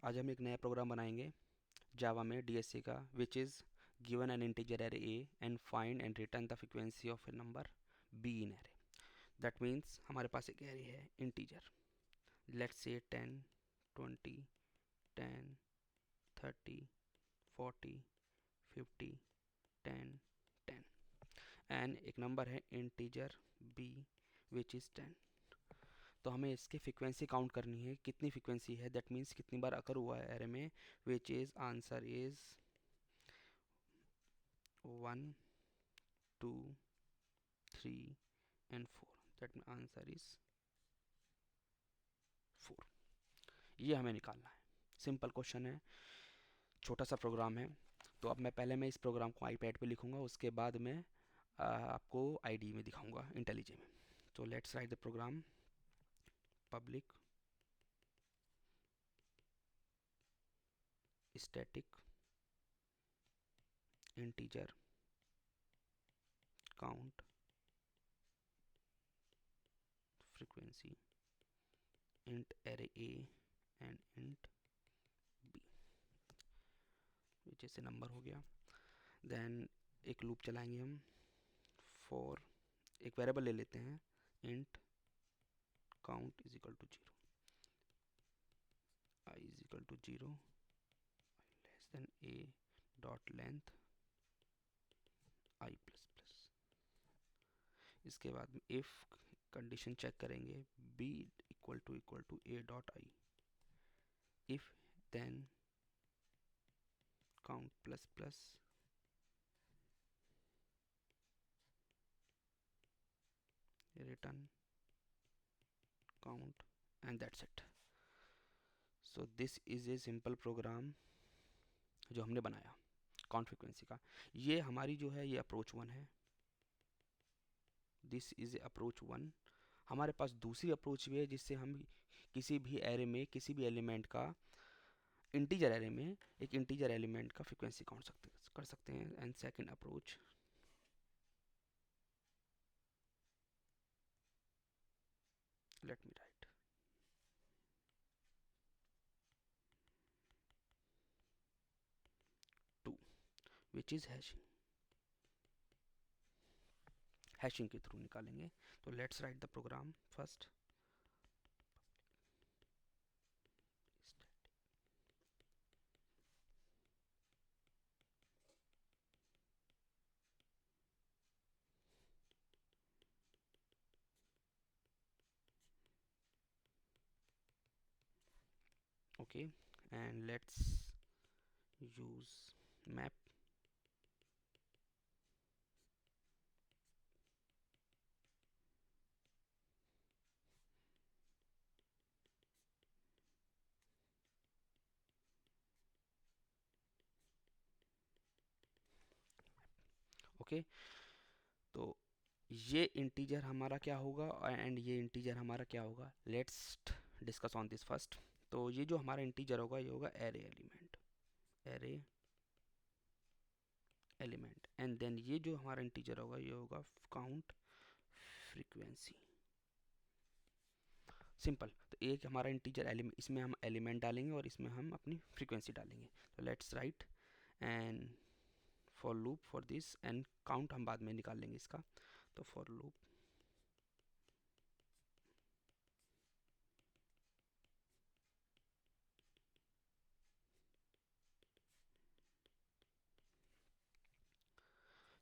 आज हम एक नया प्रोग्राम बनाएंगे जावा में डीएससी का, which is given an integer array A and find and return the frequency of A number be in array. That means हमारे पास एक एरे है इंटीजर, लेट्स से 10, 20, 10, 30, 40, 50, 10, 10 एंड एक नंबर है इंटीजर बी विच इज़ 10। तो हमें इसकी frequency count करनी है, कितनी फ्रीक्वेंसी है, दैट मीन्स कितनी बार अकर हुआ है एरे में, which is answer is 1, 2, 3 and 4। That answer is 4। ये हमें निकालना है। सिंपल क्वेश्चन है, छोटा सा प्रोग्राम है। तो अब मैं इस प्रोग्राम को आईपैड पे लिखूंगा, उसके बाद मैं आपको आईडी में दिखाऊंगा, इंटेलिजे में। तो let's write the program. Public static integer count frequency int array a and int b which is a number हो गया। देन एक लूप चलाएंगे हम फॉर, एक वेरिएबल ले लेते हैं int count is equal to 0, I is equal to 0, less than a dot length I plus plus. इसके बाद इफ कंडीशन चेक करेंगे b equal to a dot I, if then count plus plus return count and that's it. So this is a simple program जो हमने बनाया count frequency का। ये हमारी जो है ये अप्रोच 1 है, दिस इज अप्रोच 1। हमारे पास दूसरी अप्रोच भी है जिससे हम किसी भी एरे में किसी भी एलिमेंट का, इंटीजर एरे में एक इंटीजर एलिमेंट का फ्रीक्वेंसी काउंट कर सकते हैं। And second approach, let me write, to which is hashing. Hashing के थ्रू निकालेंगे। तो let's write the program first. Okay, and let's use map. Okay, तो ये इंटीजर हमारा क्या होगा एंड ये इंटीजर हमारा क्या होगा, let's discuss on this first. तो ये जो हमारा इंटीजर होगा ये होगा array element, array element. And then ये जो हमारा इंटीजर होगा ये होगा काउंट फ्रीक्वेंसी। सिंपल। तो एक हमारा इंटीजर एलिमेंट, इसमें हम एलिमेंट डालेंगे और इसमें हम अपनी फ्रीक्वेंसी डालेंगे। तो let's right and for loop for this, and count हम बाद में निकाल लेंगे इसका। तो फॉर लूप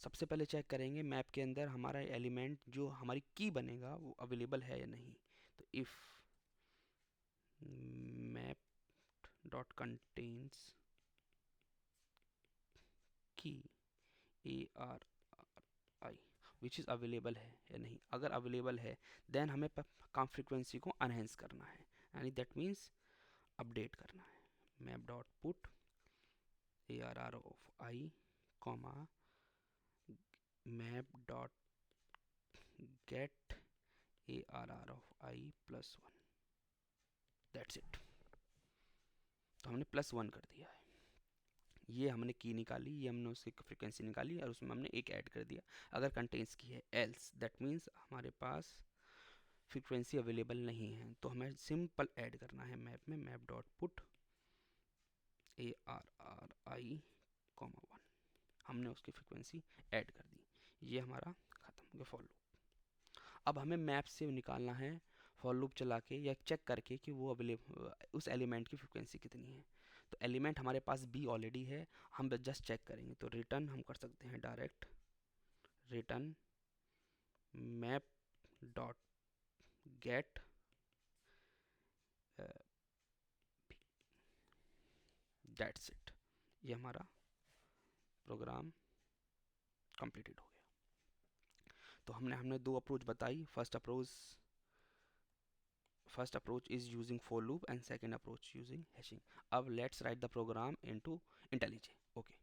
सबसे पहले चेक करेंगे मैप के अंदर हमारा एलिमेंट जो हमारी की बनेगा वो अवेलेबल है या नहीं। तो इफ मैप डॉट कंटेन्स की ARRI विच इज़ अवेलेबल है या नहीं। अगर अवेलेबल है देन हमें काम फ्रीक्वेंसी को अनहेंस करना है, यानी दैट मीन्स अपडेट करना है। Map dot put ARR of I comma map dot gate ARR of I plus 1। That's it. तो हमने प्लस 1 कर दिया है। ये हमने की निकाली, ये हमने उसकी फ्रीक्वेंसी निकाली और उसमें हमने एक ऐड कर दिया। अगर कंटेंट्स की है एल्स, दैट मीन्स हमारे पास फ्रीक्वेंसी अवेलेबल नहीं है, तो हमें सिंपल ऐड करना है मैप में, मैप डॉट पुट ARRI,1 हमने उसकी फ्रिक्वेंसी ऐड कर दी। ये हमारा खत्म हो गया फॉर लूप। अब हमें मैप से निकालना है फॉर लूप चला के या चेक करके कि वो अवेलेबल उस एलिमेंट की फ्रिक्वेंसी कितनी है। तो एलिमेंट हमारे पास बी ऑलरेडी है, हम जस्ट चेक करेंगे। तो रिटर्न हम कर सकते हैं direct return map dot gate that's it. ये हमारा प्रोग्राम कंप्लीटेड हो गया। तो हमने दो अप्रोच बताई। First approach is using for loop and second approach using hashing. अब let's write the program into IntelliJ. Okay,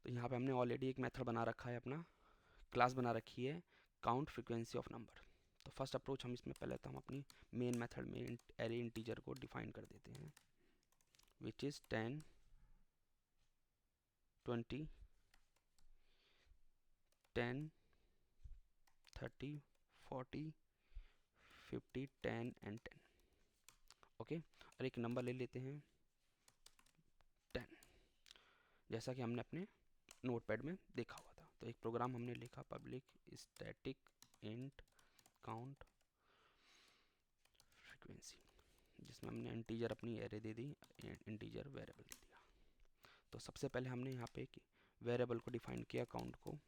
तो यहाँ पे हमने ऑलरेडी एक मेथड बना रखा है, अपना क्लास बना रखी है काउंट फ्रीक्वेंसी ऑफ नंबर। तो फर्स्ट अप्रोच हम इसमें पहले तो हम अपनी मेन मेथड में एरे इंटीजर को डिफाइन कर देते हैं, विच इज 10 20 10 30 40 50 10 एंड 10। ओके, और एक नंबर ले लेते हैं 10, जैसा कि हमने अपने नोटपैड में देखा हुआ था। तो एक प्रोग्राम हमने लिखा public static int count frequency, जिसमें हमने इंटीजर अपनी एरे दे दी, इंटीजर वेरिएबल दे दिया। तो सबसे पहले हमने यहाँ पे एक वेरिएबल को डिफाइन किया काउंट को,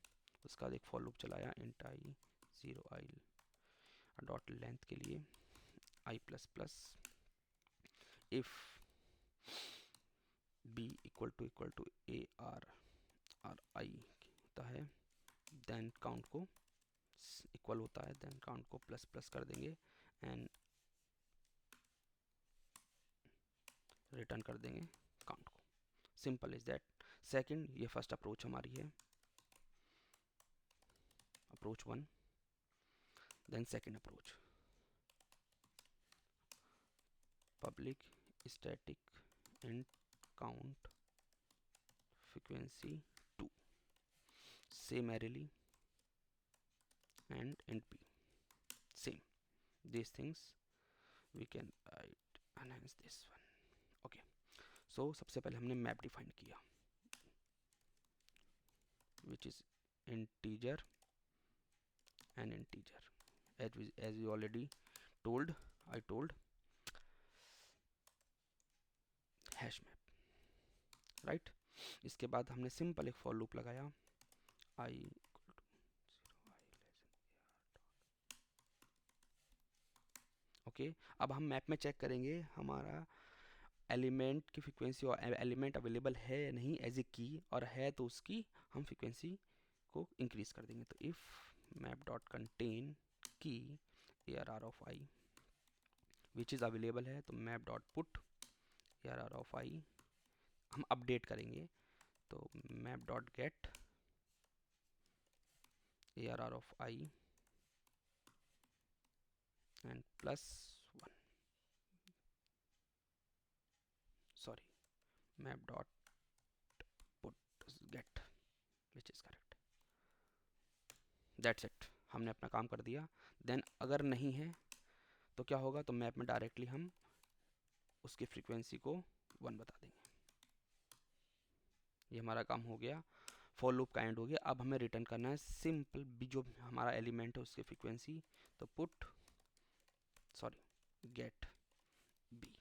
उसका एक फॉर लूप चलाया int I 0 I dot length के लिए I plus plus if B equal to A R R I होता है, देन काउंट को इक्वल होता है, देन काउंट को प्लस प्लस कर देंगे एंड रिटर्न कर देंगे काउंट को। Simple is that. सेकंड, ये फर्स्ट अप्रोच हमारी है, approach 1। Then second approach public static int count frequency 2 summarily and int p, same these things we can enhance this one. Okay, so सबसे पहले हमने map define किया which is integer and integer, as we already told, I told hash map, right? इसके बाद हमने simple एक for loop लगाया i okay. अब हम मैप में चेक करेंगे हमारा एलिमेंट की फ्रीक्वेंसी और एलिमेंट अवेलेबल है या नहीं एज ए की, और है तो उसकी हम फ्रीक्वेंसी को इंक्रीज कर देंगे। तो if map dot contain key A R R of I which is available है, तो map dot put A R R of I हम अपडेट करेंगे। तो map dot get A R R of I and plus 1, sorry map dot put get which is correct. That's it, हमने अपना काम कर दिया। देन अगर नहीं है तो क्या होगा, तो मैप में डायरेक्टली हम उसकी फ्रीक्वेंसी को 1 बता देंगे। ये हमारा काम हो गया, फॉर लूप का एंड हो गया। अब हमें रिटर्न करना है सिंपल बी, जो हमारा एलिमेंट है उसकी फ्रीक्वेंसी। तो put get B,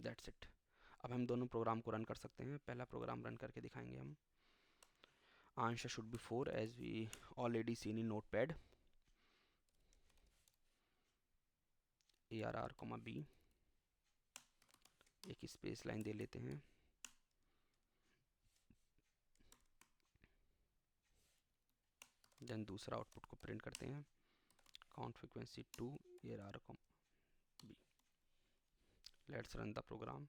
that's it. अब हम दोनों प्रोग्राम को रन कर सकते हैं। पहला प्रोग्राम रन करके दिखाएंगे हम। Answer should be 4 as we already seen in Notepad. ARR, B, एक स्पेस लाइन दे लेते हैं। देन दूसरा आउटपुट को प्रिंट करते हैं count frequency 2 ARR, B। Let's run the program.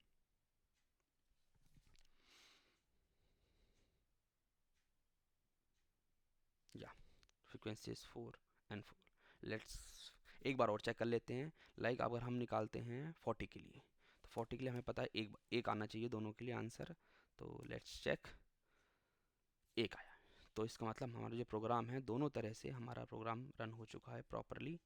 या फ्रीक्वेंसी इज 4 एंड 4। लेट्स एक बार और चेक कर लेते हैं। लाइक अगर हम निकालते हैं 40 के लिए, तो 40 के लिए हमें पता है एक एक आना चाहिए दोनों के लिए आंसर, तो लेट्स चेक, एक आया। तो इसका मतलब हमारा जो प्रोग्राम है दोनों तरह से हमारा प्रोग्राम रन हो चुका है प्रॉपरली।